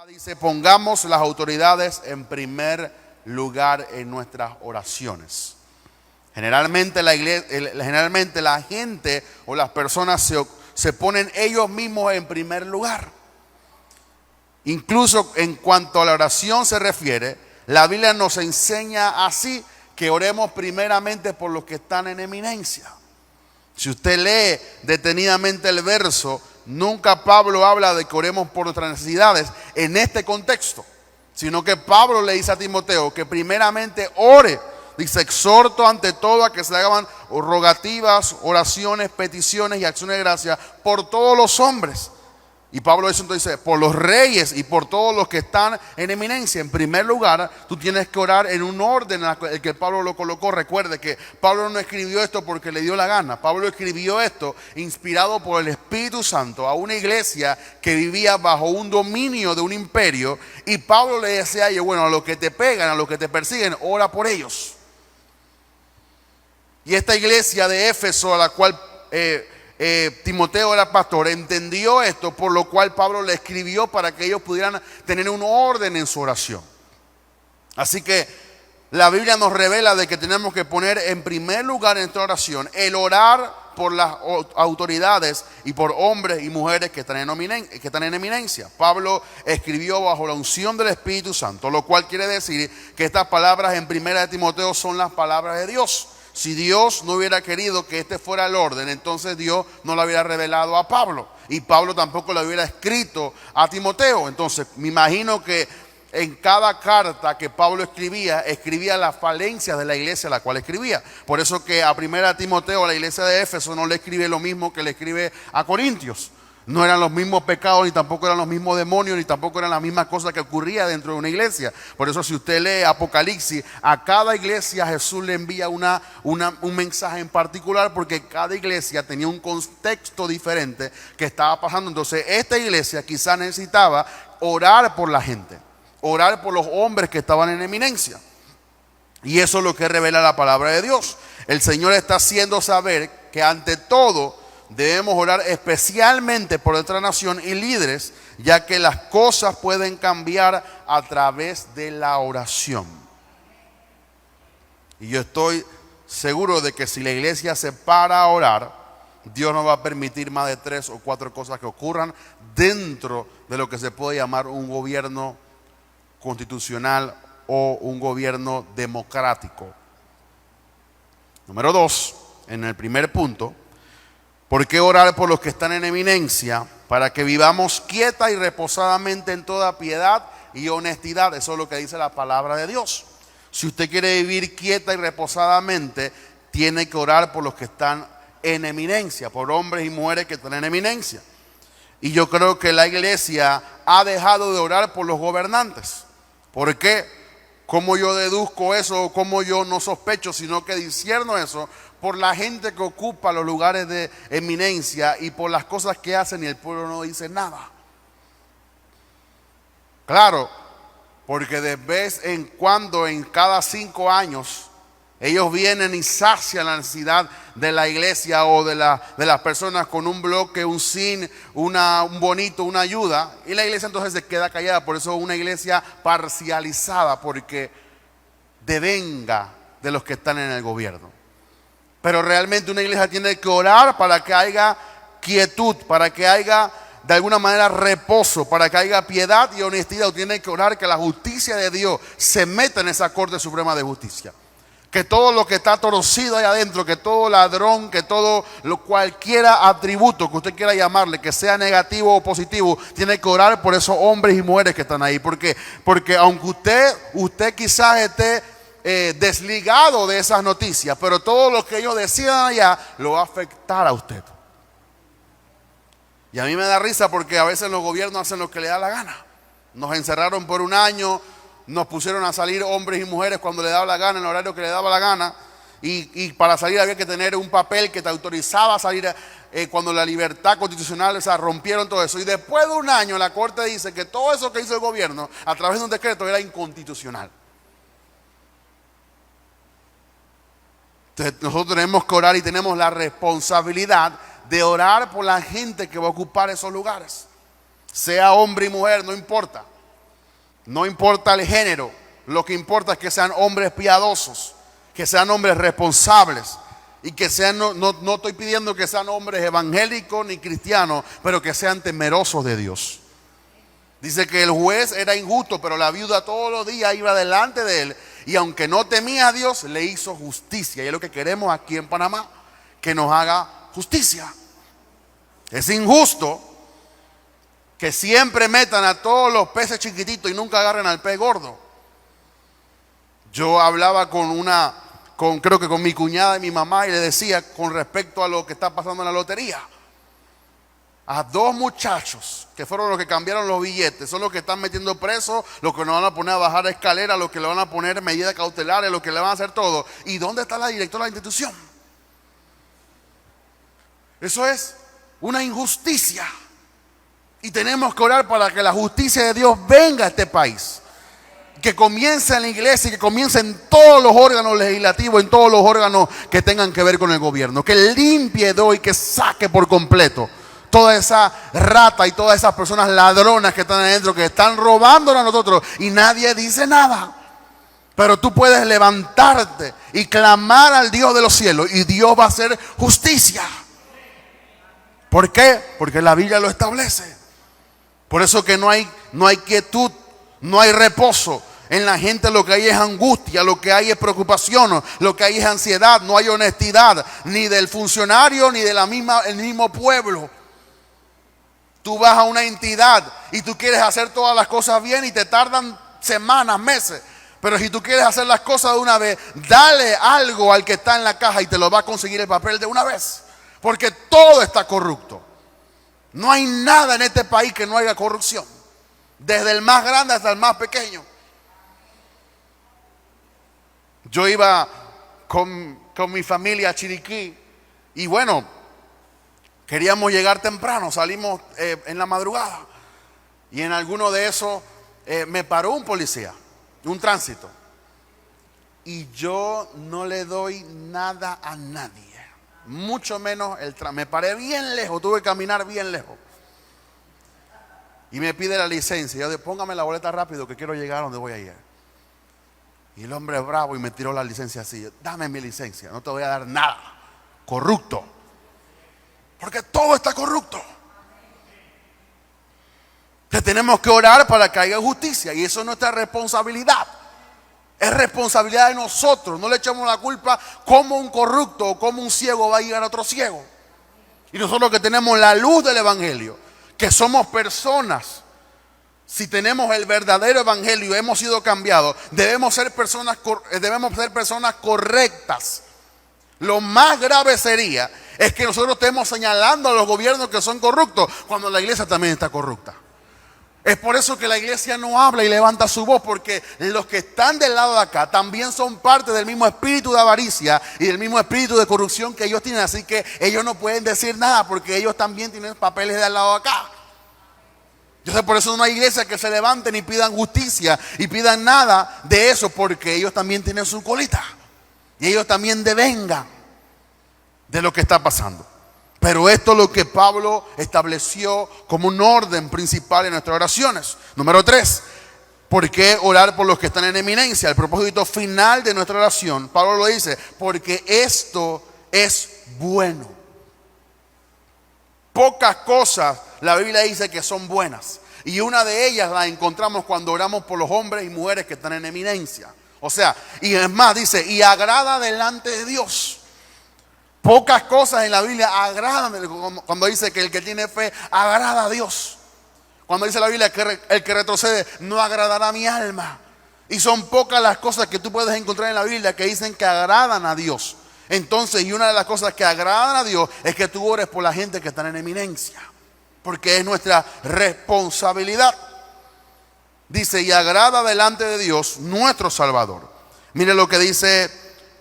Dice, pongamos las autoridades en primer lugar en nuestras oraciones. Generalmente la gente o las personas se ponen ellos mismos en primer lugar. Incluso en cuanto a la oración se refiere, la Biblia nos enseña así que oremos primeramente por los que están en eminencia. Si usted lee detenidamente el verso, nunca Pablo habla de que oremos por nuestras necesidades en este contexto, sino que Pablo le dice a Timoteo que primeramente ore. Dice, exhorto ante todo a que se hagan rogativas, oraciones, peticiones y acciones de gracia por todos los hombres. Y Pablo dice, por los reyes y por todos los que están en eminencia. En primer lugar, tú tienes que orar en un orden en el que Pablo lo colocó. Recuerde que Pablo no escribió esto porque le dio la gana. Pablo escribió esto inspirado por el Espíritu Santo a una iglesia que vivía bajo un dominio de un imperio. Y Pablo le decía a ellos, bueno, a los que te pegan, a los que te persiguen, ora por ellos. Y esta iglesia de Éfeso, a la cual Timoteo era pastor, entendió esto, por lo cual Pablo le escribió para que ellos pudieran tener un orden en su oración. Así que la Biblia nos revela de que tenemos que poner en primer lugar en nuestra oración el orar por las autoridades y por hombres y mujeres que están en eminencia. Pablo escribió bajo la unción del Espíritu Santo, lo cual quiere decir que estas palabras en primera de Timoteo son las palabras de Dios. Si Dios no hubiera querido que este fuera el orden, entonces Dios no lo hubiera revelado a Pablo. Y Pablo tampoco lo hubiera escrito a Timoteo. Entonces me imagino que en cada carta que Pablo escribía las falencias de la iglesia a la cual escribía. Por eso que a primera Timoteo, la iglesia de Éfeso, no le escribe lo mismo que le escribe a Corintios. No eran los mismos pecados, ni tampoco eran los mismos demonios, ni tampoco eran las mismas cosas que ocurría dentro de una iglesia. Por eso si usted lee Apocalipsis, a cada iglesia Jesús le envía un mensaje en particular, porque cada iglesia tenía un contexto diferente que estaba pasando. Entonces esta iglesia quizás necesitaba orar por la gente, orar por los hombres que estaban en eminencia. Y eso es lo que revela la palabra de Dios. El Señor está haciendo saber que ante todo debemos orar especialmente por nuestra nación y líderes, ya que las cosas pueden cambiar a través de la oración. Y yo estoy seguro de que si la iglesia se para a orar, Dios no va a permitir más de 3 o 4 cosas que ocurran dentro de lo que se puede llamar un gobierno constitucional o un gobierno democrático. Número 2, en el primer punto, ¿por qué orar por los que están en eminencia? Para que vivamos quieta y reposadamente en toda piedad y honestidad. Eso es lo que dice la palabra de Dios. Si usted quiere vivir quieta y reposadamente, tiene que orar por los que están en eminencia, por hombres y mujeres que están en eminencia. Y yo creo que la iglesia ha dejado de orar por los gobernantes. ¿Por qué? ¿Cómo yo deduzco eso? ¿Cómo yo no sospecho, sino que discierno eso? Por la gente que ocupa los lugares de eminencia y por las cosas que hacen y el pueblo no dice nada. Claro, porque de vez en cuando, en cada 5 años, ellos vienen y sacian la necesidad de la iglesia o de las personas con un bloque, un sin, un bonito, una ayuda. Y la iglesia entonces se queda callada. Por eso es una iglesia parcializada, porque devenga de los que están en el gobierno. Pero realmente una iglesia tiene que orar para que haya quietud, para que haya de alguna manera reposo, para que haya piedad y honestidad. Tiene que orar que la justicia de Dios se meta en esa Corte Suprema de Justicia. Que todo lo que está torcido ahí adentro, que todo ladrón, que todo cualquiera atributo que usted quiera llamarle, que sea negativo o positivo, tiene que orar por esos hombres y mujeres que están ahí. Porque aunque usted quizás esté desligado de esas noticias, pero todo lo que ellos decidan allá lo va a afectar a usted. Y a mí me da risa porque a veces los gobiernos hacen lo que les da la gana. Nos encerraron por 1 año, nos pusieron a salir hombres y mujeres cuando les daba la gana, en el horario que les daba la gana, y para salir había que tener un papel que te autorizaba a salir cuando la libertad constitucional, rompieron todo eso. Y después de 1 año la Corte dice que todo eso que hizo el gobierno a través de un decreto era inconstitucional. Entonces nosotros tenemos que orar y tenemos la responsabilidad de orar por la gente que va a ocupar esos lugares. Sea hombre y mujer, no importa. No importa el género, lo que importa es que sean hombres piadosos, que sean hombres responsables y que sean, no estoy pidiendo que sean hombres evangélicos ni cristianos, pero que sean temerosos de Dios. Dice que el juez era injusto, pero la viuda todos los días iba delante de él y aunque no temía a Dios, le hizo justicia. Y es lo que queremos aquí en Panamá, que nos haga justicia. Es injusto que siempre metan a todos los peces chiquititos y nunca agarren al pez gordo. Yo hablaba creo que con mi cuñada y mi mamá y le decía con respecto a lo que está pasando en la lotería. A 2 muchachos que fueron los que cambiaron los billetes, son los que están metiendo presos, los que nos van a poner a bajar escaleras, los que le van a poner medidas cautelares, los que le van a hacer todo. ¿Y dónde está la directora de la institución? Eso es una injusticia. Y tenemos que orar para que la justicia de Dios venga a este país. Que comience en la iglesia y que comience en todos los órganos legislativos, en todos los órganos que tengan que ver con el gobierno. Que limpie de hoy, que saque por completo toda esa rata y todas esas personas ladronas que están adentro, que están robándonos a nosotros y nadie dice nada. Pero tú puedes levantarte y clamar al Dios de los cielos y Dios va a hacer justicia. ¿Por qué? Porque la Biblia lo establece. Por eso que no hay quietud, no hay reposo. En la gente lo que hay es angustia, lo que hay es preocupación, lo que hay es ansiedad, no hay honestidad, ni del funcionario ni del mismo pueblo. Tú vas a una entidad y tú quieres hacer todas las cosas bien y te tardan semanas, meses. Pero si tú quieres hacer las cosas de una vez, dale algo al que está en la caja y te lo va a conseguir el papel de una vez. Porque todo está corrupto. No hay nada en este país que no haya corrupción. Desde el más grande hasta el más pequeño. Yo iba con mi familia a Chiriquí y bueno, queríamos llegar temprano, salimos en la madrugada y en alguno de esos me paró un policía, un tránsito, y yo no le doy nada a nadie, mucho menos el tránsito. Me paré bien lejos, tuve que caminar bien lejos y me pide la licencia. Yo digo, póngame la boleta rápido que quiero llegar a donde voy a ir. Y el hombre es bravo y me tiró la licencia así. Dame mi licencia, no te voy a dar nada. Corrupto. Porque todo está corrupto. Que tenemos que orar para que haya justicia. Y eso es nuestra responsabilidad. Es responsabilidad de nosotros. No le echamos la culpa como un corrupto o como un ciego va a llegar a otro ciego. Y nosotros que tenemos la luz del evangelio, que somos personas. Si tenemos el verdadero evangelio, hemos sido cambiados, debemos ser personas correctas. Lo más grave sería es que nosotros estemos señalando a los gobiernos que son corruptos cuando la iglesia también está corrupta. Es por eso que la iglesia no habla y levanta su voz, porque los que están del lado de acá también son parte del mismo espíritu de avaricia y del mismo espíritu de corrupción que ellos tienen. Así que ellos no pueden decir nada porque ellos también tienen papeles del lado de acá. Entonces por eso no hay iglesia que se levanten y pidan justicia y pidan nada de eso, porque ellos también tienen su colita y ellos también devengan de lo que está pasando. Pero esto es lo que Pablo estableció como un orden principal en nuestras oraciones. Número 3, ¿por qué orar por los que están en eminencia? El propósito final de nuestra oración, Pablo lo dice, porque esto es bueno. Pocas cosas la Biblia dice que son buenas. Y una de ellas la encontramos cuando oramos por los hombres y mujeres que están en eminencia. O sea, y es más, dice, y agrada delante de Dios. Pocas cosas en la Biblia agradan. Cuando dice que el que tiene fe agrada a Dios. Cuando dice la Biblia que el que retrocede no agradará a mi alma. Y son pocas las cosas que tú puedes encontrar en la Biblia que dicen que agradan a Dios. Entonces, y una de las cosas que agradan a Dios es que tú ores por la gente que está en eminencia. Porque es nuestra responsabilidad. Dice, y agrada delante de Dios nuestro Salvador. Mire lo que dice,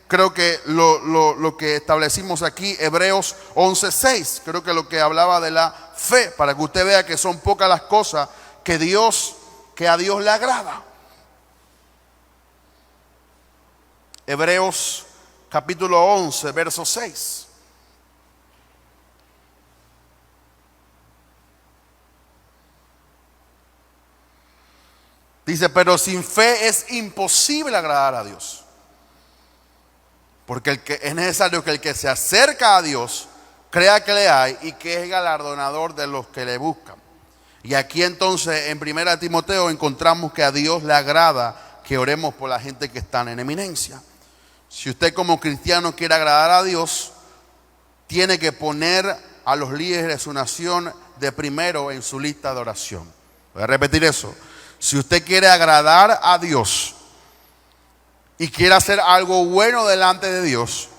creo que lo que establecimos aquí, Hebreos 11:6. Creo que lo que hablaba de la fe, para que usted vea que son pocas las cosas que a Dios le agrada. Hebreos capítulo 11, verso 6. Dice, pero sin fe es imposible agradar a Dios. Porque es necesario que el que se acerca a Dios crea que le hay y que es galardonador de los que le buscan. Y aquí entonces en 1 Timoteo encontramos que a Dios le agrada que oremos por la gente que está en eminencia. Si usted como cristiano quiere agradar a Dios, tiene que poner a los líderes de su nación de primero en su lista de oración. Voy a repetir eso. Si usted quiere agradar a Dios y quiere hacer algo bueno delante de Dios,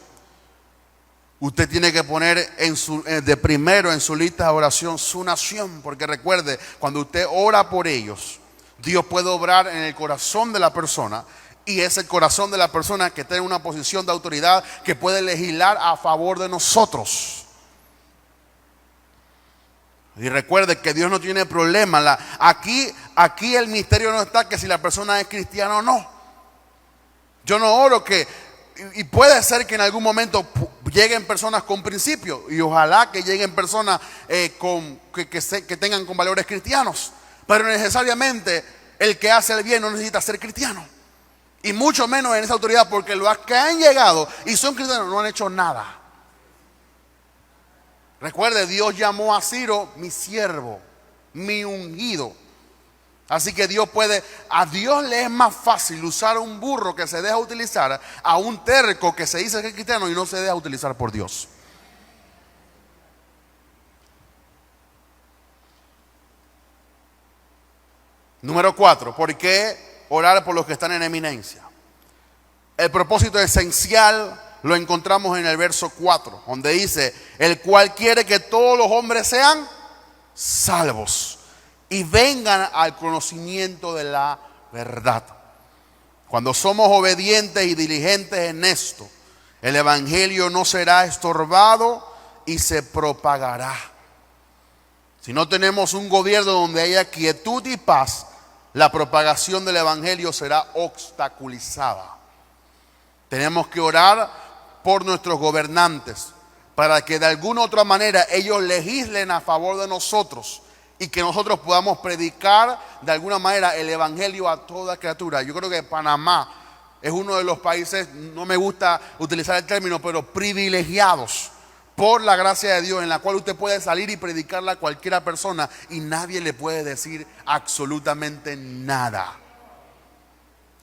usted tiene que poner de primero en su lista de oración su nación. Porque recuerde, cuando usted ora por ellos, Dios puede obrar en el corazón de la persona. Y es el corazón de la persona que tiene una posición de autoridad que puede legislar a favor de nosotros. Y recuerde que Dios no tiene problema. Aquí el misterio no está que si la persona es cristiana o no. Yo no oro y puede ser que en algún momento lleguen personas con principios. Y ojalá que lleguen personas que tengan con valores cristianos. Pero necesariamente el que hace el bien no necesita ser cristiano. Y mucho menos en esa autoridad, porque los que han llegado y son cristianos no han hecho nada. Recuerde, Dios llamó a Ciro mi siervo, mi ungido. Así que a Dios le es más fácil usar un burro que se deja utilizar a un terco que se dice que es cristiano y no se deja utilizar por Dios. Número 4, ¿por qué orar por los que están en eminencia? El propósito esencial lo encontramos en el verso 4, donde dice, el cual quiere que todos los hombres sean salvos y vengan al conocimiento de la verdad. Cuando somos obedientes y diligentes en esto, el evangelio no será estorbado y se propagará. Si no tenemos un gobierno donde haya quietud y paz, la propagación del evangelio será obstaculizada. Tenemos que orar por nuestros gobernantes para que de alguna u otra manera ellos legislen a favor de nosotros y que nosotros podamos predicar de alguna manera el evangelio a toda criatura. Yo creo que Panamá es uno de los países, no me gusta utilizar el término, pero privilegiados por la gracia de Dios, en la cual usted puede salir y predicarla a cualquiera persona y nadie le puede decir absolutamente nada.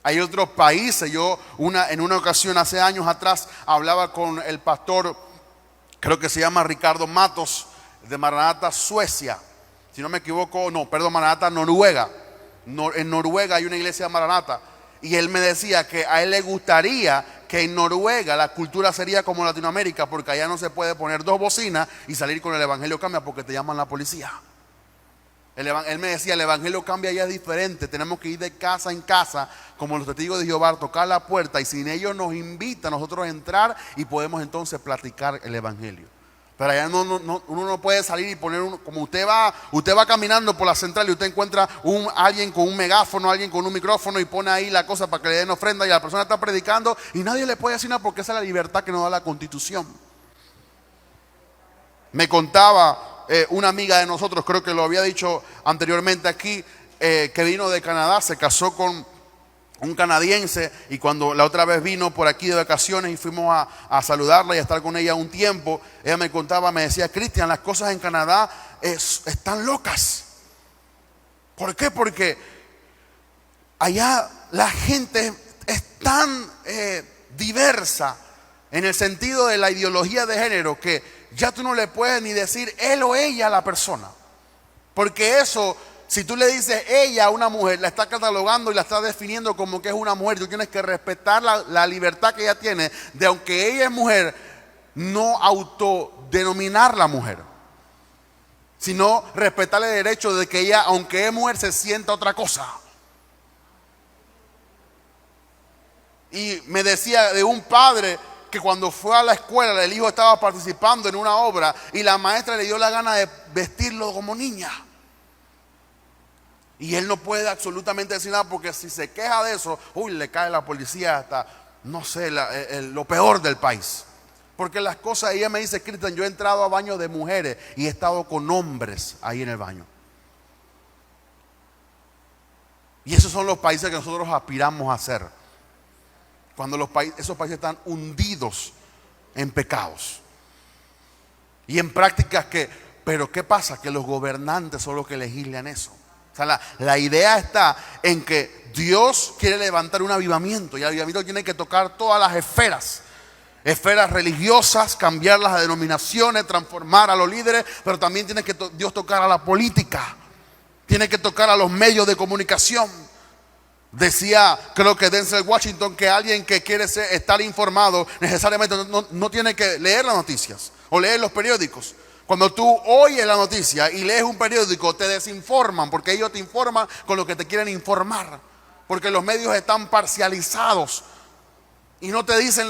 Hay otros países, en una ocasión hace años atrás hablaba con el pastor, creo que se llama Ricardo Matos, de Maranatha, Suecia. Si no me equivoco, Maranatha, Noruega. En Noruega hay una iglesia de Maranatha. Y él me decía que a él le gustaría que en Noruega la cultura sería como Latinoamérica, porque allá no se puede poner 2 bocinas y salir con el evangelio cambia porque te llaman la policía. Él me decía, el evangelio cambia ya es diferente. Tenemos que ir de casa en casa, como los testigos de Jehová, tocar la puerta. Y sin ellos nos invitan a nosotros a entrar y podemos entonces platicar el evangelio. Pero allá uno no puede salir y poner como usted va caminando por la central y usted encuentra alguien con un megáfono, alguien con un micrófono y pone ahí la cosa para que le den ofrenda y la persona está predicando y nadie le puede decir nada porque esa es la libertad que nos da la Constitución. Me contaba una amiga de nosotros, creo que lo había dicho anteriormente aquí, que vino de Canadá, se casó con un canadiense y cuando la otra vez vino por aquí de vacaciones y fuimos a saludarla y a estar con ella un tiempo, ella me contaba, me decía, Cristian, las cosas en Canadá están locas. ¿Por qué? Porque allá la gente es tan diversa en el sentido de la ideología de género que ya tú no le puedes ni decir él o ella a la persona. Porque eso, si tú le dices ella a una mujer, la está catalogando y la está definiendo como que es una mujer. Tú tienes que respetar la libertad que ella tiene de, aunque ella es mujer, no autodenominarla mujer, sino respetarle el derecho de que ella, aunque es mujer, se sienta otra cosa. Y me decía de un padre que cuando fue a la escuela el hijo estaba participando en una obra y la maestra le dio la gana de vestirlo como niña. Y él no puede absolutamente decir nada porque si se queja de eso, le cae la policía hasta, no sé, lo peor del país. Porque las cosas, ella me dice, Cristian, yo he entrado a baños de mujeres y he estado con hombres ahí en el baño. Y esos son los países que nosotros aspiramos a ser. Cuando esos países están hundidos en pecados y en prácticas pero ¿qué pasa? Que los gobernantes son los que legislan eso. O sea, la idea está en que Dios quiere levantar un avivamiento, y el avivamiento tiene que tocar todas las esferas religiosas, cambiar las denominaciones, transformar a los líderes, pero también tiene que Dios tocar a la política, tiene que tocar a los medios de comunicación. Decía, creo que Denzel Washington, que alguien que quiere estar informado necesariamente no tiene que leer las noticias o leer los periódicos. Cuando tú oyes la noticia y lees un periódico, te desinforman, porque ellos te informan con lo que te quieren informar, porque los medios están parcializados y no te dicen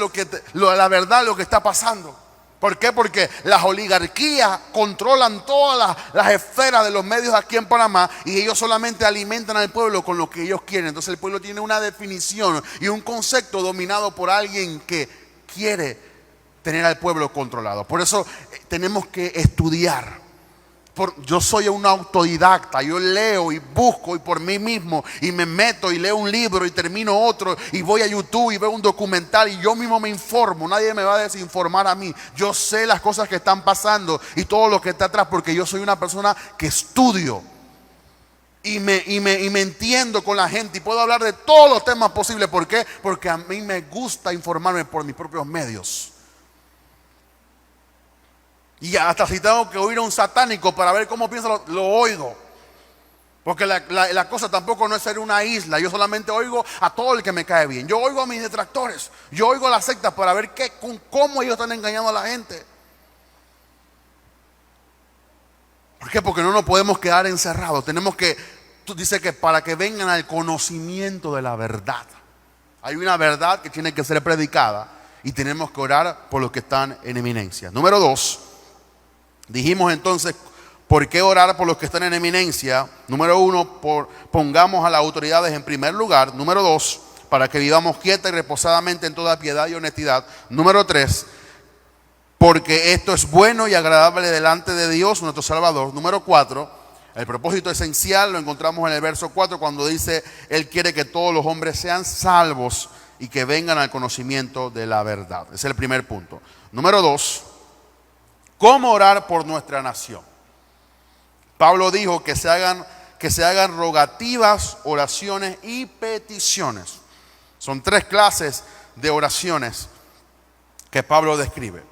la verdad, lo que está pasando. ¿Por qué? Porque las oligarquías controlan todas las esferas de los medios aquí en Panamá, y ellos solamente alimentan al pueblo con lo que ellos quieren. Entonces el pueblo tiene una definición y un concepto dominado por alguien que quiere tener al pueblo controlado. Por eso tenemos que estudiar. Yo soy un autodidacta, yo leo y busco y por mí mismo, y me meto y leo un libro y termino otro, y voy a YouTube y veo un documental y yo mismo me informo. Nadie me va a desinformar a mí. Yo sé las cosas que están pasando y todo lo que está atrás, porque yo soy una persona que estudio y me entiendo con la gente y puedo hablar de todos los temas posibles. ¿Por qué? Porque a mí me gusta informarme por mis propios medios. Y hasta si tengo que oír a un satánico para ver cómo piensa, lo oigo. Porque la cosa tampoco no es ser una isla. Yo solamente oigo a todo el que me cae bien. Yo oigo a mis detractores. Yo oigo a las sectas para ver cómo ellos están engañando a la gente. ¿Por qué? Porque no nos podemos quedar encerrados. Dice que para que vengan al conocimiento de la verdad. Hay una verdad que tiene que ser predicada y tenemos que orar por los que están en eminencia. Número 2. Dijimos entonces, ¿por qué orar por los que están en eminencia? Número 1, pongamos a las autoridades en primer lugar. Número 2, para que vivamos quieta y reposadamente en toda piedad y honestidad. Número 3, porque esto es bueno y agradable delante de Dios, nuestro Salvador. Número 4, el propósito esencial lo encontramos en el verso 4, cuando dice, Él quiere que todos los hombres sean salvos y que vengan al conocimiento de la verdad. Ese es el primer punto. Número 2, ¿cómo orar por nuestra nación? Pablo dijo que se hagan rogativas, oraciones y peticiones. Son 3 clases de oraciones que Pablo describe.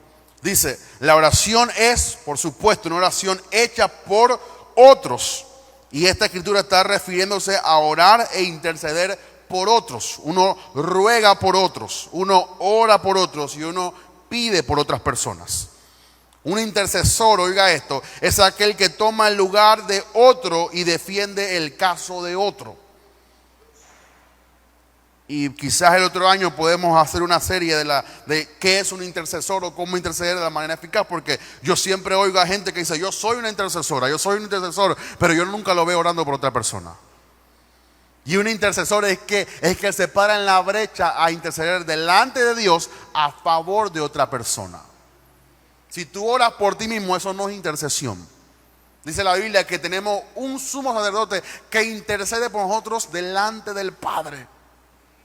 Dice, la oración es, por supuesto, una oración hecha por otros. Y esta escritura está refiriéndose a orar e interceder por otros. Uno ruega por otros, uno ora por otros y uno pide por otras personas. Un intercesor, oiga esto, es aquel que toma el lugar de otro y defiende el caso de otro. Y quizás el otro año podemos hacer una serie de qué es un intercesor o cómo interceder de la manera eficaz, porque yo siempre oigo a gente que dice, yo soy una intercesora, yo soy un intercesor, pero yo nunca lo veo orando por otra persona. Y un intercesor es que se para en la brecha a interceder delante de Dios a favor de otra persona. Si tú oras por ti mismo, eso no es intercesión. Dice la Biblia que tenemos un sumo sacerdote que intercede por nosotros delante del Padre.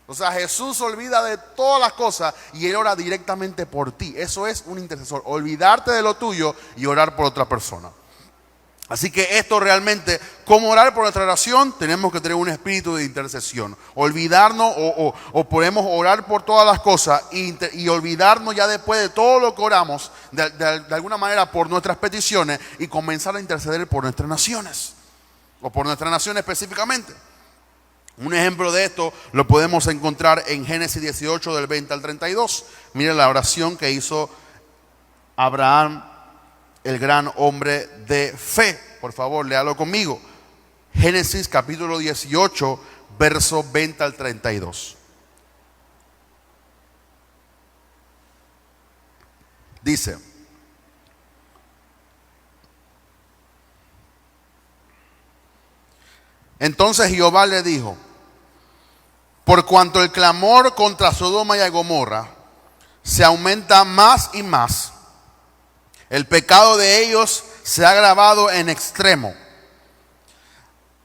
O sea, Jesús se olvida de todas las cosas y Él ora directamente por ti. Eso es un intercesor, olvidarte de lo tuyo y orar por otra persona. Así que esto realmente, ¿cómo orar por nuestra oración? Tenemos que tener un espíritu de intercesión. Olvidarnos o podemos orar por todas las cosas y olvidarnos ya después de todo lo que oramos, de alguna manera por nuestras peticiones, y comenzar a interceder por nuestras naciones, o por nuestra nación específicamente. Un ejemplo de esto lo podemos encontrar en Génesis 18 del 20 al 32. Mire la oración que hizo Abraham, el gran hombre de fe. Por favor, léalo conmigo. Génesis capítulo 18, verso 20 al 32. Dice, entonces Jehová le dijo, por cuanto el clamor contra Sodoma y Gomorra se aumenta más y más, el pecado de ellos se ha agravado en extremo.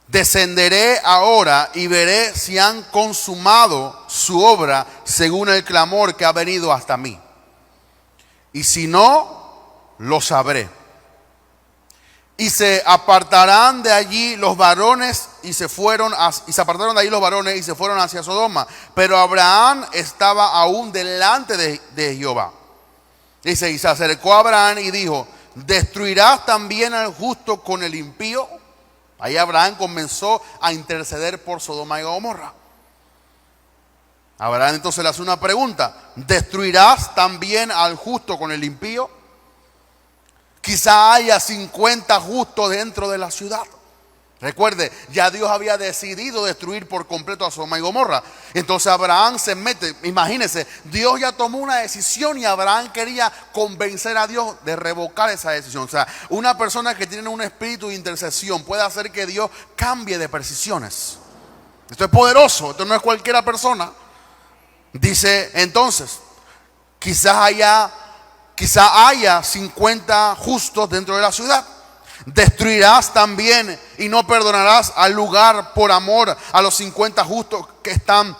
Descenderé ahora y veré si han consumado su obra según el clamor que ha venido hasta mí. Y si no, lo sabré. Y se apartarán de allí los varones y se apartaron de allí los varones y se fueron hacia Sodoma. Pero Abraham estaba aún delante de Jehová. Dice, y se acercó a Abraham y dijo, ¿destruirás también al justo con el impío? Ahí Abraham comenzó a interceder por Sodoma y Gomorra. Abraham entonces le hace una pregunta: ¿destruirás también al justo con el impío? Quizá haya 50 justos dentro de la ciudad. Recuerde, ya Dios había decidido destruir por completo a Sodoma y Gomorra. Entonces Abraham se mete, imagínense, Dios ya tomó una decisión y Abraham quería convencer a Dios de revocar esa decisión. O sea, una persona que tiene un espíritu de intercesión puede hacer que Dios cambie de decisiones. Esto es poderoso, esto no es cualquiera persona. Dice entonces, quizá haya 50 justos dentro de la ciudad. ¿Destruirás también y no perdonarás al lugar por amor a los 50 justos que están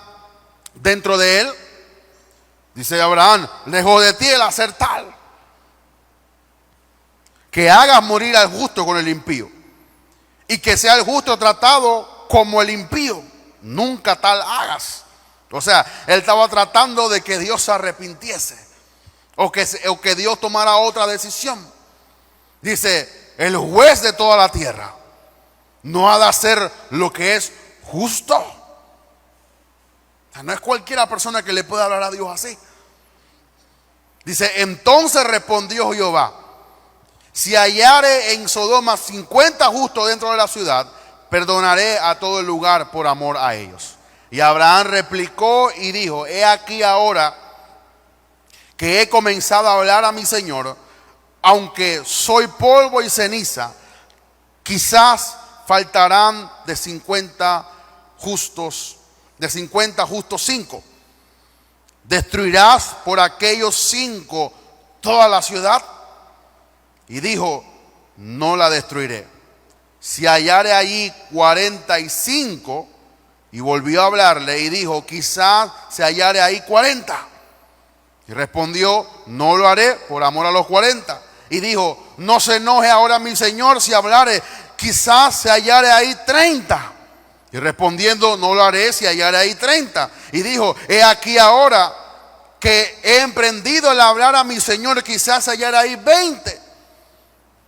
dentro de él? Dice Abraham, lejos de ti el hacer tal, que hagas morir al justo con el impío, y que sea el justo tratado como el impío, nunca tal hagas. O sea, él estaba tratando de que Dios se arrepintiese, o que Dios tomara otra decisión. Dice, el juez de toda la tierra no ha de hacer lo que es justo. O sea, no es cualquiera persona que le pueda hablar a Dios así. Dice, entonces respondió Jehová, si hallare en Sodoma 50 justos dentro de la ciudad, perdonaré a todo el lugar por amor a ellos. Y Abraham replicó y dijo, he aquí ahora que he comenzado a hablar a mi Señor, aunque soy polvo y ceniza, quizás faltarán de 50 justos 5. ¿Destruirás por aquellos 5 toda la ciudad? Y dijo, no la destruiré. Si hallare allí 45, y volvió a hablarle y dijo, quizás se hallare ahí 40. Y respondió, no lo haré por amor a los 40. Y dijo, no se enoje ahora mi Señor si hablare, quizás se hallare ahí 30. Y respondiendo, no lo haré si hallare ahí 30. Y dijo, he aquí ahora que he emprendido el hablar a mi Señor, quizás se hallare ahí 20.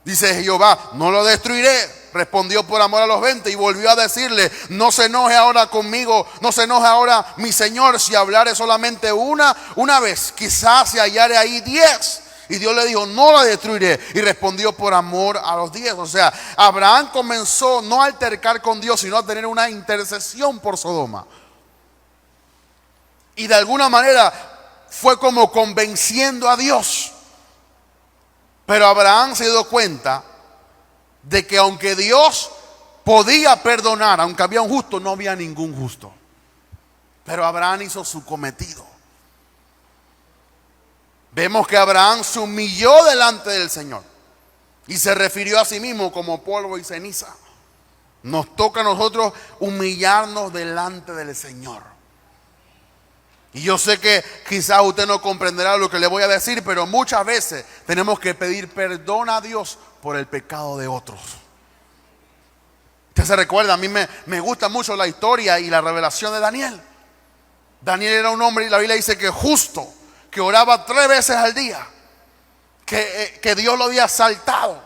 Dice Jehová, no lo destruiré. Respondió por amor a los 20 y volvió a decirle, no se enoje ahora conmigo, no se enoje ahora mi Señor si hablare solamente una vez, quizás se hallare ahí 10. Y Dios le dijo, no la destruiré. Y respondió por amor a los 10. O sea, Abraham comenzó no a altercar con Dios, sino a tener una intercesión por Sodoma. Y de alguna manera fue como convenciendo a Dios. Pero Abraham se dio cuenta de que aunque Dios podía perdonar, aunque había un justo, no había ningún justo. Pero Abraham hizo su cometido. Vemos que Abraham se humilló delante del Señor y se refirió a sí mismo como polvo y ceniza. Nos toca a nosotros humillarnos delante del Señor. Y yo sé que quizás usted no comprenderá lo que le voy a decir, pero muchas veces tenemos que pedir perdón a Dios por el pecado de otros. Usted se recuerda, a mí me gusta mucho la historia y la revelación de Daniel. Daniel era un hombre, y la Biblia dice que justo, que oraba 3 veces al día, que Dios lo había saltado.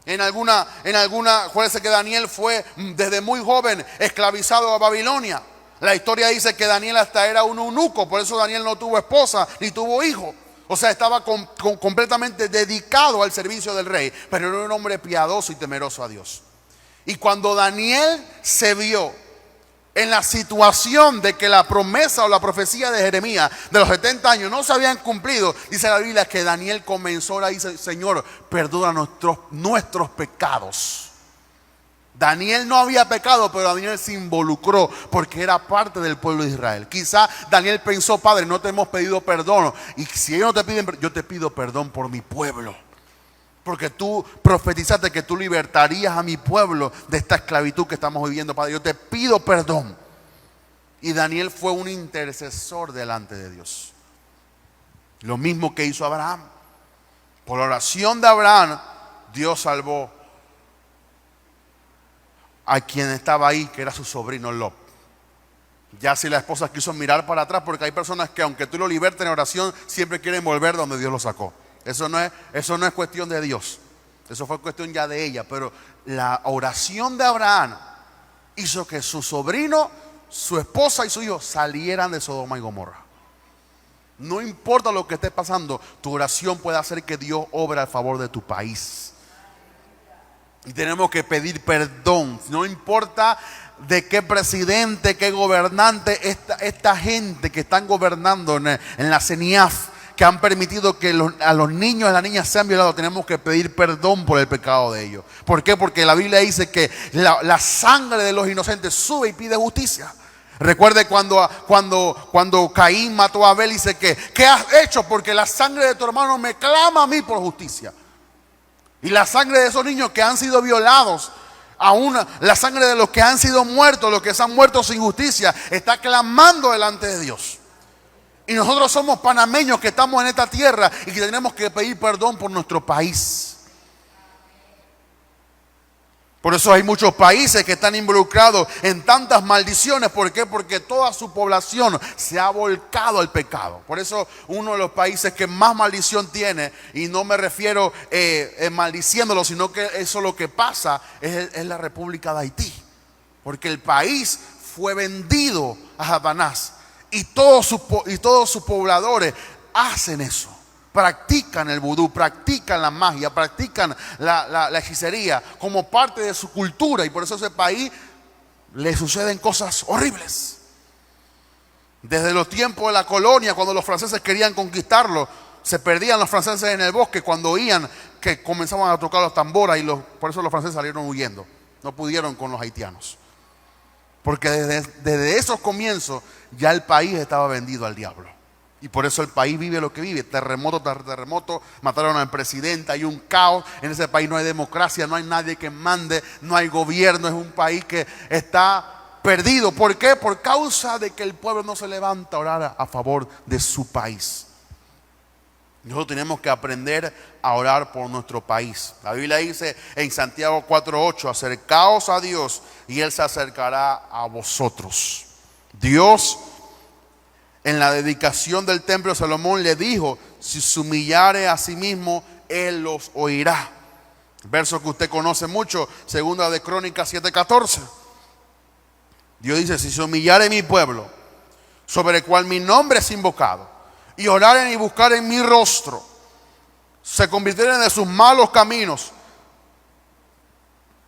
Acuérdense que Daniel fue desde muy joven esclavizado a Babilonia. La historia dice que Daniel hasta era un eunuco, por eso Daniel no tuvo esposa ni tuvo hijo. O sea, estaba completamente dedicado al servicio del rey, pero era un hombre piadoso y temeroso a Dios. Y cuando Daniel se vio en la situación de que la promesa o la profecía de Jeremías de los 70 años no se habían cumplido, dice la Biblia que Daniel comenzó a decir, Señor, perdona nuestros pecados. Daniel no había pecado, pero Daniel se involucró porque era parte del pueblo de Israel. Quizá Daniel pensó, Padre, no te hemos pedido perdón, y si ellos no te piden, yo te pido perdón por mi pueblo. Porque tú profetizaste que tú libertarías a mi pueblo de esta esclavitud que estamos viviendo, Padre. Yo te pido perdón. Y Daniel fue un intercesor delante de Dios. Lo mismo que hizo Abraham. Por la oración de Abraham, Dios salvó a quien estaba ahí, que era su sobrino Lot. Ya si la esposa quiso mirar para atrás, porque hay personas que aunque tú lo libertes en oración, siempre quieren volver donde Dios lo sacó. Eso no es cuestión de Dios. Eso fue cuestión ya de ella. Pero la oración de Abraham hizo que su sobrino, su esposa y su hijo salieran de Sodoma y Gomorra. No importa lo que esté pasando, tu oración puede hacer que Dios obre a favor de tu país. Y tenemos que pedir perdón. No importa de qué presidente, qué gobernante, esta gente que están gobernando en la CENIAF, que han permitido que a los niños y las niñas sean violados, tenemos que pedir perdón por el pecado de ellos. ¿Por qué? Porque la Biblia dice que la sangre de los inocentes sube y pide justicia. Recuerde cuando Caín mató a Abel, dice que ¿qué has hecho? Porque la sangre de tu hermano me clama a mí por justicia. Y la sangre de esos niños que han sido violados, aún la sangre de los que han sido muertos, los que se han muerto sin justicia, está clamando delante de Dios. Y nosotros somos panameños que estamos en esta tierra y que tenemos que pedir perdón por nuestro país. Por eso hay muchos países que están involucrados en tantas maldiciones. ¿Por qué? Porque toda su población se ha volcado al pecado. Por eso uno de los países que más maldición tiene, y no me refiero maldiciéndolo, sino que eso lo que pasa es la República de Haití. Porque el país fue vendido a Satanás. Y todos sus pobladores hacen eso. Practican el vudú, practican la magia, practican la hechicería como parte de su cultura. Y por eso a ese país le suceden cosas horribles. Desde los tiempos de la colonia, cuando los franceses querían conquistarlo, se perdían los franceses en el bosque cuando oían que comenzaban a tocar los tambores. Y por eso los franceses salieron huyendo. No pudieron con los haitianos. Porque desde esos comienzos ya el país estaba vendido al diablo. Y por eso el país vive lo que vive, terremoto tras terremoto, mataron al presidente, hay un caos, en ese país no hay democracia, no hay nadie que mande, no hay gobierno, es un país que está perdido. ¿Por qué? Por causa de que el pueblo no se levanta a orar a favor de su país. Nosotros tenemos que aprender a orar por nuestro país. La Biblia dice en Santiago 4:8, acercaos a Dios y Él se acercará a vosotros. Dios, en la dedicación del templo de Salomón, le dijo: si se humillare a sí mismo, Él los oirá. Verso que usted conoce mucho, segunda de Crónicas 7:14. Dios dice: si se humillare mi pueblo, sobre el cual mi nombre es invocado, y oraren y buscaren mi rostro, se convirtieren de sus malos caminos,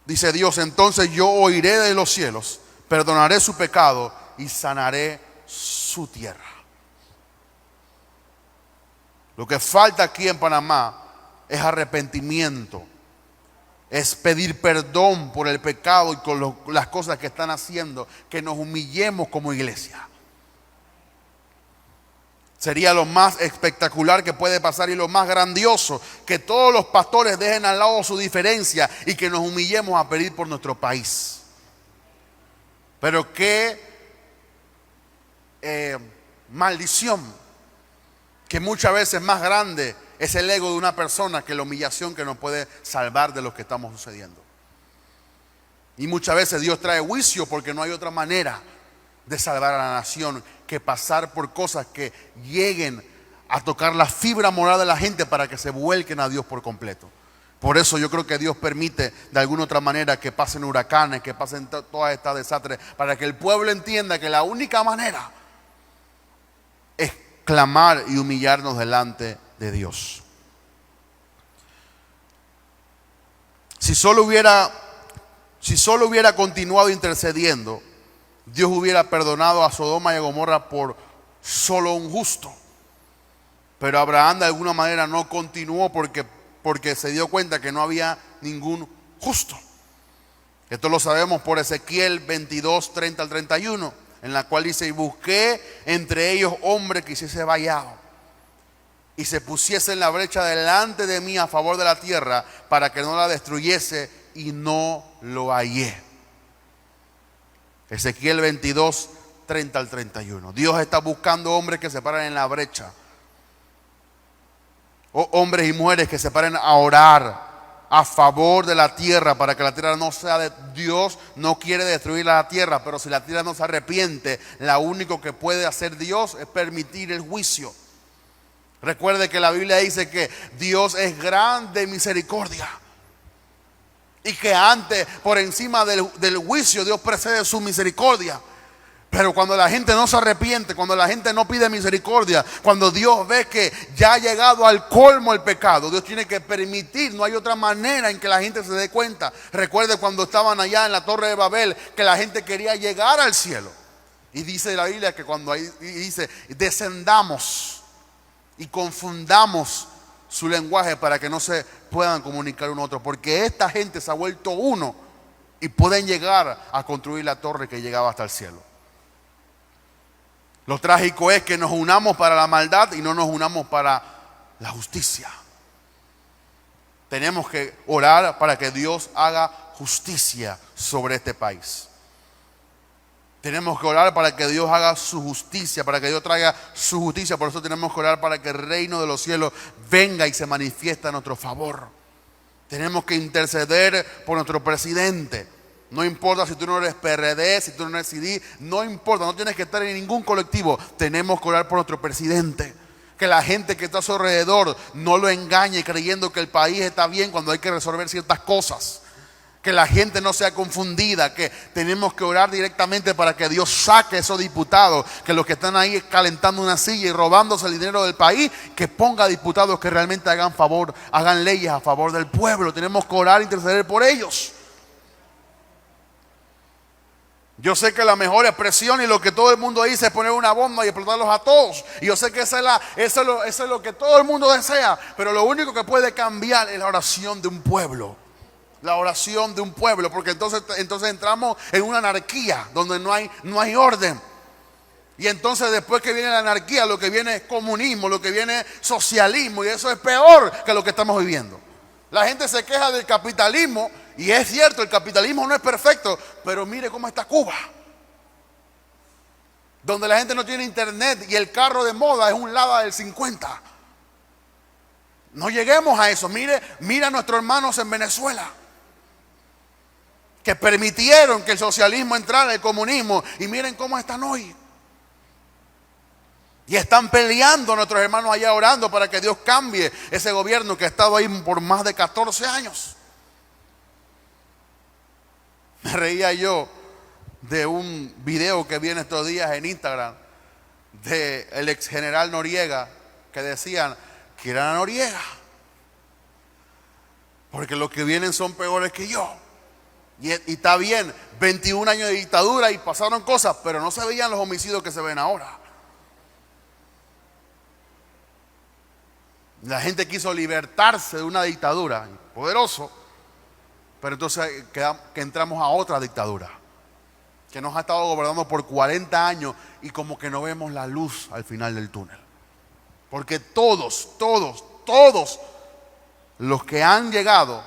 dice Dios, entonces yo oiré de los cielos, perdonaré su pecado y sanaré su tierra. Lo que falta aquí en Panamá es arrepentimiento, es pedir perdón por el pecado y con las cosas que están haciendo, que nos humillemos como iglesia. Sería lo más espectacular que puede pasar y lo más grandioso, que todos los pastores dejen al lado su diferencia y que nos humillemos a pedir por nuestro país. Pero qué maldición, que muchas veces más grande es el ego de una persona que la humillación que nos puede salvar de lo que estamos sucediendo. Y muchas veces Dios trae juicio porque no hay otra manera de salvar a la nación que pasar por cosas que lleguen a tocar la fibra moral de la gente para que se vuelquen a Dios por completo. Por eso yo creo que Dios permite de alguna otra manera que pasen huracanes, que pasen todas estas desastres, para que el pueblo entienda que la única manera es clamar y humillarnos delante de Dios. Si solo hubiera continuado intercediendo, Dios hubiera perdonado a Sodoma y a Gomorra por solo un justo. Pero Abraham de alguna manera no continuó porque se dio cuenta que no había ningún justo. Esto lo sabemos por Ezequiel 22, 30 al 31, en la cual dice: y busqué entre ellos hombre que hiciese vallado y se pusiese en la brecha delante de mí a favor de la tierra, para que no la destruyese, y no lo hallé. Ezequiel 22, 30 al 31. Dios está buscando hombres que se paren en la brecha. Hombres y mujeres que se paren a orar a favor de la tierra, para que la tierra no sea de Dios. No quiere destruir la tierra, pero si la tierra no se arrepiente, lo único que puede hacer Dios es permitir el juicio. Recuerde que la Biblia dice que Dios es grande en misericordia, y que antes, por encima del juicio, Dios precede su misericordia. Pero cuando la gente no se arrepiente, cuando la gente no pide misericordia, cuando Dios ve que ya ha llegado al colmo el pecado, Dios tiene que permitir. No hay otra manera en que la gente se dé cuenta. Recuerde cuando estaban allá en la Torre de Babel, que la gente quería llegar al cielo. Y dice la Biblia que cuando ahí dice, descendamos y confundamos su lenguaje para que no se puedan comunicar uno a otro. Porque esta gente se ha vuelto uno y pueden llegar a construir la torre que llegaba hasta el cielo. Lo trágico es que nos unamos para la maldad y no nos unamos para la justicia. Tenemos que orar para que Dios haga justicia sobre este país. Tenemos que orar para que Dios haga su justicia, para que Dios traiga su justicia. Por eso tenemos que orar para que el reino de los cielos venga y se manifieste a nuestro favor. Tenemos que interceder por nuestro presidente. No importa si tú no eres PRD, si tú no eres CD, no importa, no tienes que estar en ningún colectivo. Tenemos que orar por nuestro presidente. Que la gente que está a su alrededor no lo engañe creyendo que el país está bien cuando hay que resolver ciertas cosas. Que la gente no sea confundida, que tenemos que orar directamente para que Dios saque a esos diputados, que los que están ahí calentando una silla y robándose el dinero del país, que ponga diputados que realmente hagan leyes a favor del pueblo. Tenemos que orar e interceder por ellos. Yo sé que la mejor expresión y lo que todo el mundo dice es poner una bomba y explotarlos a todos. Y yo sé que eso es lo que todo el mundo desea. Pero lo único que puede cambiar es la oración de un pueblo. La oración de un pueblo. Porque entonces entramos en una anarquía donde no hay orden. Y entonces después que viene la anarquía, lo que viene es comunismo, lo que viene es socialismo. Y eso es peor que lo que estamos viviendo. La gente se queja del capitalismo. Y es cierto, el capitalismo no es perfecto, pero mire cómo está Cuba, donde la gente no tiene internet y el carro de moda es un Lada del 50. No lleguemos a eso. Mira a nuestros hermanos en Venezuela, que permitieron que el socialismo entrara, el comunismo, y miren cómo están hoy. Y están peleando nuestros hermanos allá, orando para que Dios cambie ese gobierno que ha estado ahí por más de 14 años. Me reía yo de un video que vi en estos días en Instagram del ex general Noriega, que decían que era Noriega, porque los que vienen son peores que yo. Y está bien, 21 años de dictadura y pasaron cosas, pero no se veían los homicidios que se ven ahora. La gente quiso libertarse de una dictadura poderoso. Pero entonces que entramos a otra dictadura que nos ha estado gobernando por 40 años y como que no vemos la luz al final del túnel. Porque todos los que han llegado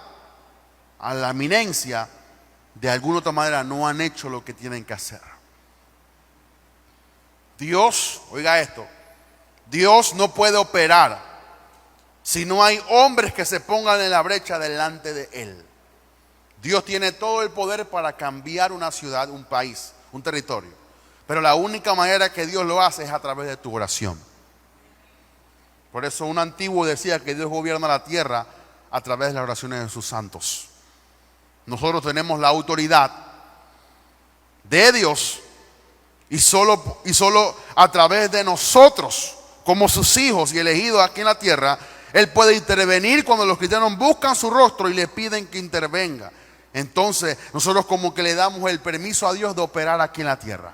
a la eminencia, de alguna u otra manera no han hecho lo que tienen que hacer. Dios, oiga esto, Dios no puede operar si no hay hombres que se pongan en la brecha delante de Él. Dios tiene todo el poder para cambiar una ciudad, un país, un territorio. Pero la única manera que Dios lo hace es a través de tu oración. Por eso un antiguo decía que Dios gobierna la tierra a través de las oraciones de sus santos. Nosotros tenemos la autoridad de Dios y solo a través de nosotros, como sus hijos y elegidos aquí en la tierra, Él puede intervenir cuando los cristianos buscan su rostro y le piden que intervenga. Entonces nosotros como que le damos el permiso a Dios de operar aquí en la tierra.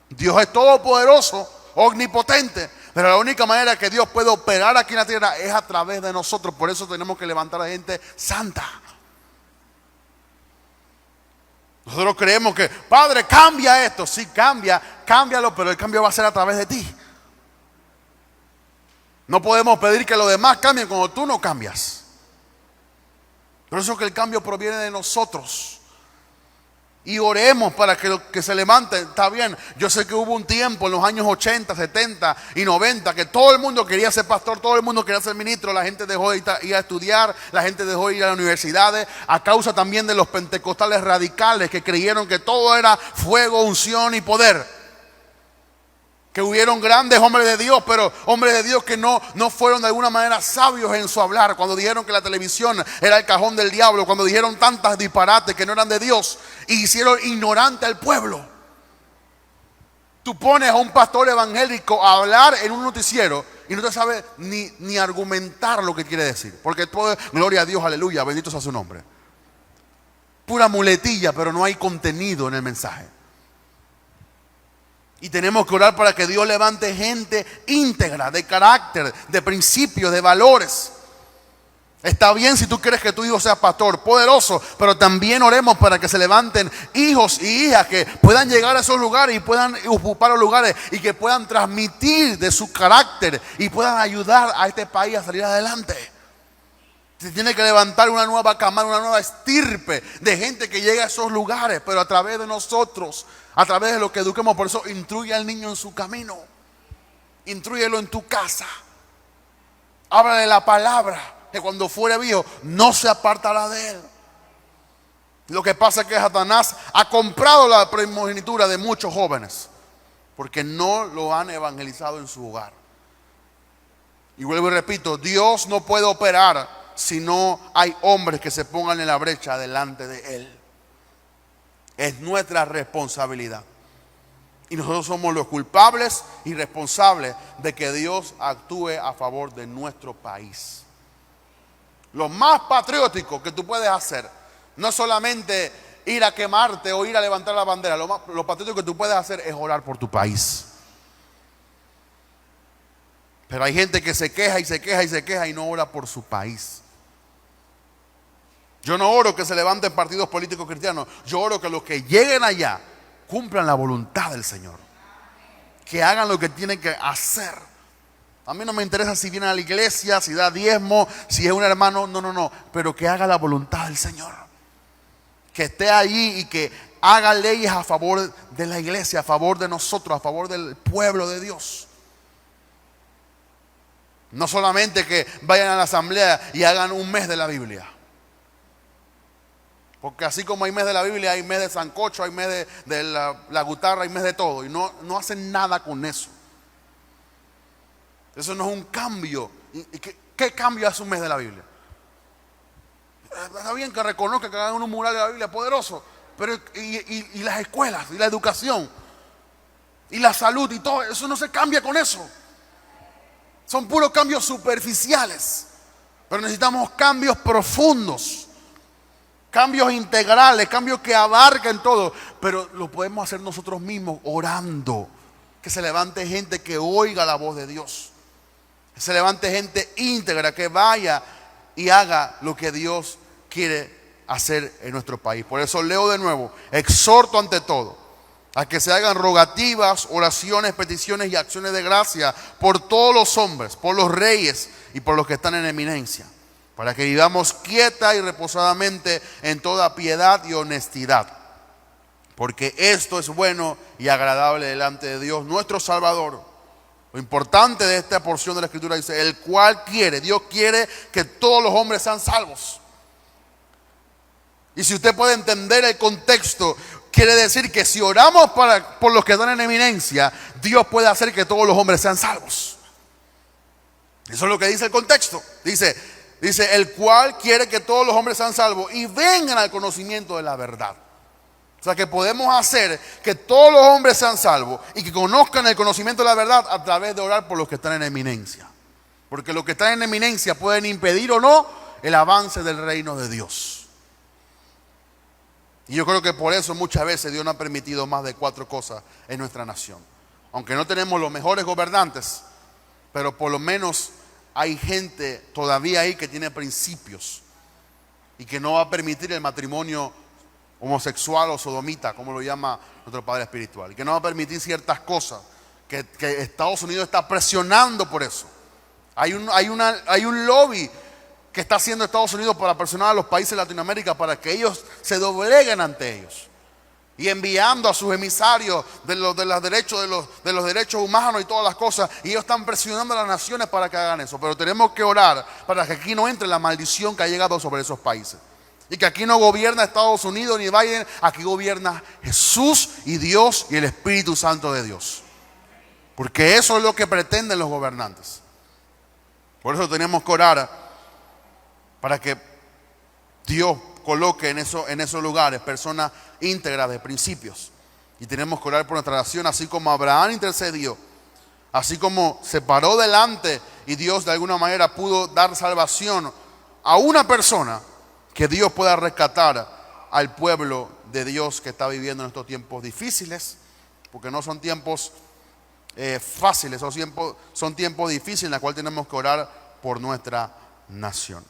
Dios es todopoderoso, omnipotente, pero la única manera que Dios puede operar aquí en la tierra es a través de nosotros. Por eso tenemos que levantar a gente santa. Nosotros creemos que, Padre, cambia esto. Sí, cámbialo, pero el cambio va a ser a través de ti. No podemos pedir que los demás cambien cuando tú no cambias. Por eso que el cambio proviene de nosotros. Y oremos para que los que se levanten. Está bien, yo sé que hubo un tiempo en los años 80, 70 y 90 que todo el mundo quería ser pastor, todo el mundo quería ser ministro. La gente dejó de ir a estudiar, la gente dejó de ir a las universidades, a causa también de los pentecostales radicales que creyeron que todo era fuego, unción y poder. Que hubieron grandes hombres de Dios, pero hombres de Dios que no fueron de alguna manera sabios en su hablar. Cuando dijeron que la televisión era el cajón del diablo, cuando dijeron tantas disparates que no eran de Dios, y hicieron ignorante al pueblo. Tú pones a un pastor evangélico a hablar en un noticiero y no te sabe ni argumentar lo que quiere decir. Porque todo es gloria a Dios, aleluya, bendito sea su nombre. Pura muletilla, pero no hay contenido en el mensaje. Y tenemos que orar para que Dios levante gente íntegra, de carácter, de principios, de valores. Está bien si tú quieres que tu hijo sea pastor, poderoso, pero también oremos para que se levanten hijos y hijas que puedan llegar a esos lugares y puedan ocupar los lugares y que puedan transmitir de su carácter y puedan ayudar a este país a salir adelante. Se tiene que levantar una nueva camada, una nueva estirpe de gente que llegue a esos lugares, pero a través de nosotros, a través de lo que eduquemos. Por eso instruye al niño en su camino, instrúyelo en tu casa, háblale la palabra, que cuando fuere viejo no se apartará de él. Lo que pasa es que Satanás ha comprado la primogenitura de muchos jóvenes porque no lo han evangelizado en su hogar. Y vuelvo y repito, Dios no puede operar si no hay hombres que se pongan en la brecha delante de Él. Es nuestra responsabilidad. Y nosotros somos los culpables y responsables de que Dios actúe a favor de nuestro país. Lo más patriótico que tú puedes hacer no es solamente ir a quemarte o ir a levantar la bandera. Lo patriótico que tú puedes hacer es orar por tu país. Pero hay gente que se queja y se queja y se queja y no ora por su país. Yo no oro que se levanten partidos políticos cristianos. Yo oro que los que lleguen allá cumplan la voluntad del Señor. Que hagan lo que tienen que hacer. A mí no me interesa si viene a la iglesia, si da diezmo, si es un hermano. No. Pero que haga la voluntad del Señor. Que esté allí y que haga leyes a favor de la iglesia, a favor de nosotros, a favor del pueblo de Dios. No solamente que vayan a la asamblea y hagan un mes de la Biblia. Porque así como hay mes de la Biblia, hay mes de sancocho, hay mes de la guitarra, hay mes de todo. Y no hacen nada con eso. Eso no es un cambio. ¿Qué cambio hace un mes de la Biblia? Está bien que reconozca que hagan un mural de la Biblia poderoso. Pero y las escuelas, y la educación, y la salud, y todo, eso no se cambia con eso. Son puros cambios superficiales. Pero necesitamos cambios profundos. Cambios integrales, cambios que abarquen todo. Pero lo podemos hacer nosotros mismos orando. Que se levante gente que oiga la voz de Dios. Que se levante gente íntegra que vaya y haga lo que Dios quiere hacer en nuestro país. Por eso leo de nuevo. Exhorto ante todo a que se hagan rogativas, oraciones, peticiones y acciones de gracia por todos los hombres, por los reyes y por los que están en eminencia. Para que vivamos quieta y reposadamente en toda piedad y honestidad. Porque esto es bueno y agradable delante de Dios, nuestro Salvador. Lo importante de esta porción de la Escritura dice, el cual quiere, Dios quiere que todos los hombres sean salvos. Y si usted puede entender el contexto, quiere decir que si oramos por los que están en eminencia, Dios puede hacer que todos los hombres sean salvos. Eso es lo que dice el contexto. Dice, el cual quiere que todos los hombres sean salvos y vengan al conocimiento de la verdad. O sea que podemos hacer que todos los hombres sean salvos y que conozcan el conocimiento de la verdad a través de orar por los que están en eminencia. Porque los que están en eminencia pueden impedir o no el avance del reino de Dios. Y yo creo que por eso muchas veces Dios no ha permitido más de 4 cosas en nuestra nación. Aunque no tenemos los mejores gobernantes, pero por lo menos hay gente todavía ahí que tiene principios y que no va a permitir el matrimonio homosexual o sodomita, como lo llama nuestro Padre Espiritual, y que no va a permitir ciertas cosas, que Estados Unidos está presionando por eso. Hay un lobby que está haciendo Estados Unidos para presionar a los países de Latinoamérica para que ellos se dobleguen ante ellos. Y enviando a sus emisarios de los derechos humanos y todas las cosas. Y ellos están presionando a las naciones para que hagan eso. Pero tenemos que orar para que aquí no entre la maldición que ha llegado sobre esos países. Y que aquí no gobierna Estados Unidos ni Biden. Aquí gobierna Jesús y Dios y el Espíritu Santo de Dios. Porque eso es lo que pretenden los gobernantes. Por eso tenemos que orar para que Dios coloque en esos lugares personas íntegras de principios. Y tenemos que orar por nuestra nación, así como Abraham intercedió, así como se paró delante y Dios de alguna manera pudo dar salvación a una persona, que Dios pueda rescatar al pueblo de Dios que está viviendo en estos tiempos difíciles, porque no son tiempos fáciles, son tiempos difíciles en los cuales tenemos que orar por nuestra nación.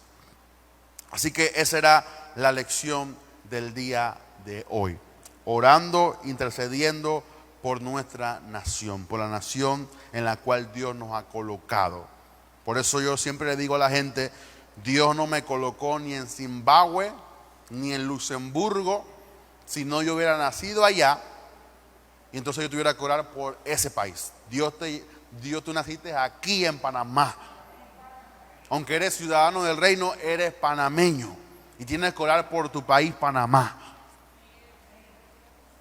Así que esa era la lección del día de hoy. Orando, intercediendo por nuestra nación, por la nación en la cual Dios nos ha colocado. Por eso yo siempre le digo a la gente, Dios no me colocó ni en Zimbabue, ni en Luxemburgo, si no yo hubiera nacido allá, y entonces yo tuviera que orar por ese país. Tú naciste aquí en Panamá. Aunque eres ciudadano del reino, eres panameño. Y tienes que orar por tu país, Panamá.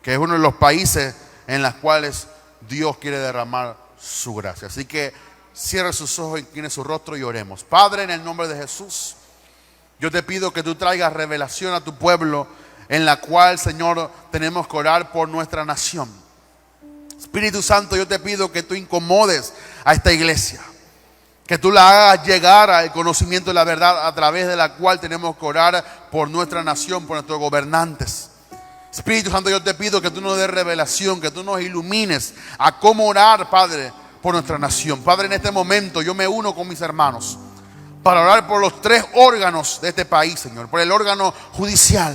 Que es uno de los países en los cuales Dios quiere derramar su gracia. Así que cierre sus ojos, incline su rostro y oremos. Padre, en el nombre de Jesús, yo te pido que tú traigas revelación a tu pueblo, en la cual, Señor, tenemos que orar por nuestra nación. Espíritu Santo, yo te pido que tú incomodes a esta iglesia. Que tú la hagas llegar al conocimiento de la verdad, a través de la cual tenemos que orar por nuestra nación, por nuestros gobernantes. Espíritu Santo, yo te pido que tú nos des revelación, que tú nos ilumines a cómo orar, Padre, por nuestra nación. Padre, en este momento yo me uno con mis hermanos para orar por los 3 órganos de este país, Señor. Por el órgano judicial,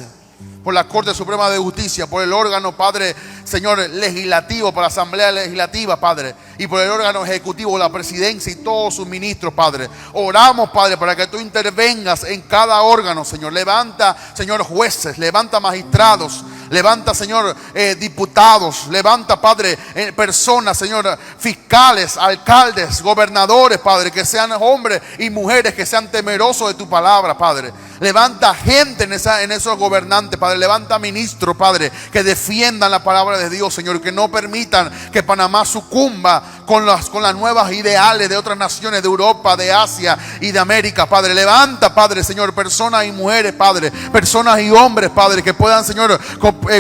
por la Corte Suprema de Justicia, por el órgano, Padre, Señor, legislativo, por la Asamblea Legislativa, Padre, y por el órgano ejecutivo, la presidencia y todos sus ministros, Padre. Oramos, Padre, para que tú intervengas en cada órgano, Señor. Levanta, Señor, jueces, levanta magistrados, levanta, Señor, diputados, levanta, Padre, personas, Señor, fiscales, alcaldes, gobernadores, Padre, que sean hombres y mujeres que sean temerosos de tu palabra, Padre. Levanta gente en esos gobernantes, Padre. Levanta ministros, Padre, que defiendan la palabra de Dios, Señor. Que no permitan que Panamá sucumba con las nuevas ideales de otras naciones de Europa, de Asia y de América, Padre. Levanta, Padre, Señor, personas y mujeres, Padre. Personas y hombres, Padre, que puedan, Señor,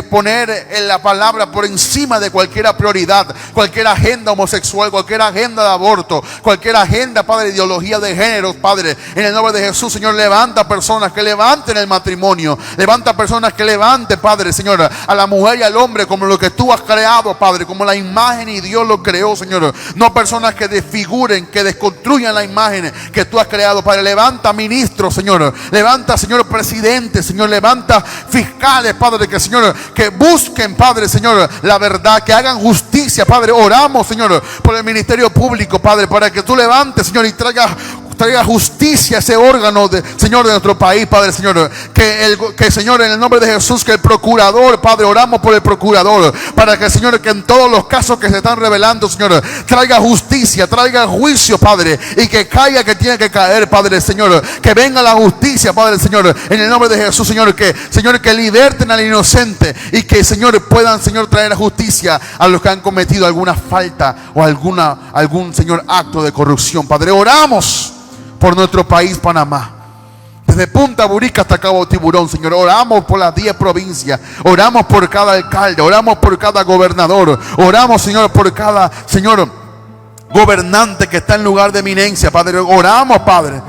poner en la palabra por encima de cualquier prioridad, cualquier agenda homosexual, cualquier agenda de aborto, cualquier agenda, Padre, de ideología de género, Padre. En el nombre de Jesús, Señor, levanta personas que levanten el matrimonio. Levanta personas que levanten, Padre, Señor, a la mujer y al hombre como lo que tú has creado, Padre, como la imagen y Dios lo creó, Señor. No personas que desfiguren, que desconstruyan la imagen que tú has creado, Padre. Levanta ministros, Señor. Levanta, Señor, presidentes, Señor. Levanta fiscales, Padre, que, Señor, que busquen, Padre, Señor, la verdad, que hagan justicia, Padre. Oramos, Señor, por el ministerio público, Padre, para que tú levantes, Señor, y traiga justicia a ese órgano, Señor, de nuestro país, Padre, Señor. Que Señor, en el nombre de Jesús, que el procurador, Padre, oramos por el procurador, para que, Señor, que en todos los casos que se están revelando, Señor, traiga justicia, traiga juicio, Padre, y que caiga que tiene que caer, Padre, Señor. Que venga la justicia, Padre, Señor, en el nombre de Jesús, Señor, que liberten al inocente y que, Señor, puedan, Señor, traer justicia a los que han cometido alguna falta o algún, Señor, acto de corrupción, Padre. Oramos por nuestro país, Panamá, desde Punta Burica hasta Cabo Tiburón, Señor. Oramos por las 10 provincias, oramos por cada alcalde, oramos por cada gobernador, oramos, Señor, por cada, Señor, gobernante que está en lugar de eminencia, Padre. Oramos, Padre,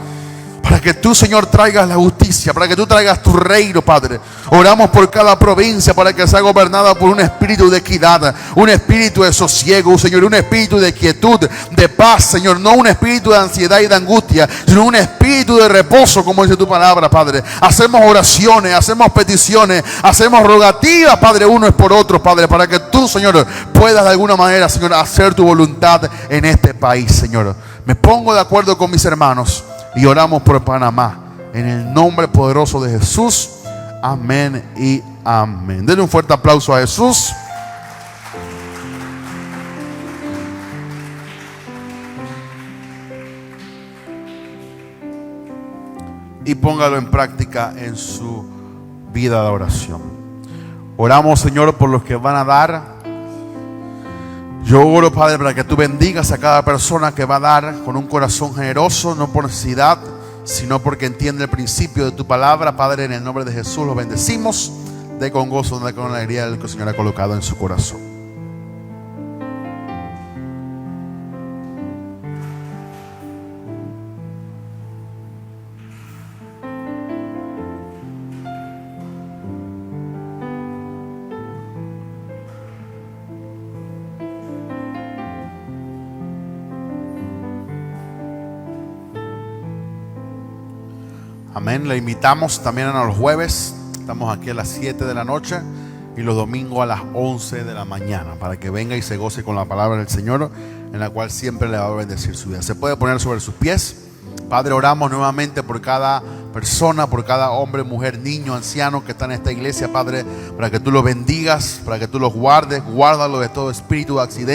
para que tú, Señor, traigas la justicia, para que tú traigas tu reino, Padre. Oramos por cada provincia para que sea gobernada por un espíritu de equidad, un espíritu de sosiego, Señor, un espíritu de quietud, de paz, Señor. No un espíritu de ansiedad y de angustia, sino un espíritu de reposo, como dice tu palabra, Padre. Hacemos oraciones, hacemos peticiones, hacemos rogativas, Padre, unos por otros, Padre, para que tú, Señor, puedas de alguna manera, Señor, hacer tu voluntad en este país, Señor. Me pongo de acuerdo con mis hermanos y oramos por Panamá. En el nombre poderoso de Jesús. Amén y amén. Denle un fuerte aplauso a Jesús. Y póngalo en práctica en su vida de oración. Oramos, Señor, por los que van a dar. Yo oro, Padre, para que tú bendigas a cada persona que va a dar con un corazón generoso, no por necesidad, sino porque entiende el principio de tu palabra. Padre, en el nombre de Jesús los bendecimos. De con gozo, de con alegría el que el Señor ha colocado en su corazón. Amén. Le invitamos también a los jueves. Estamos aquí a las 7 de la noche y los domingos a las 11 de la mañana para que venga y se goce con la palabra del Señor, en la cual siempre le va a bendecir su vida. Se puede poner sobre sus pies. Padre, oramos nuevamente por cada persona, por cada hombre, mujer, niño, anciano que está en esta iglesia, Padre, para que tú los bendigas, para que tú los guardes, guárdalos de todo espíritu de accidente.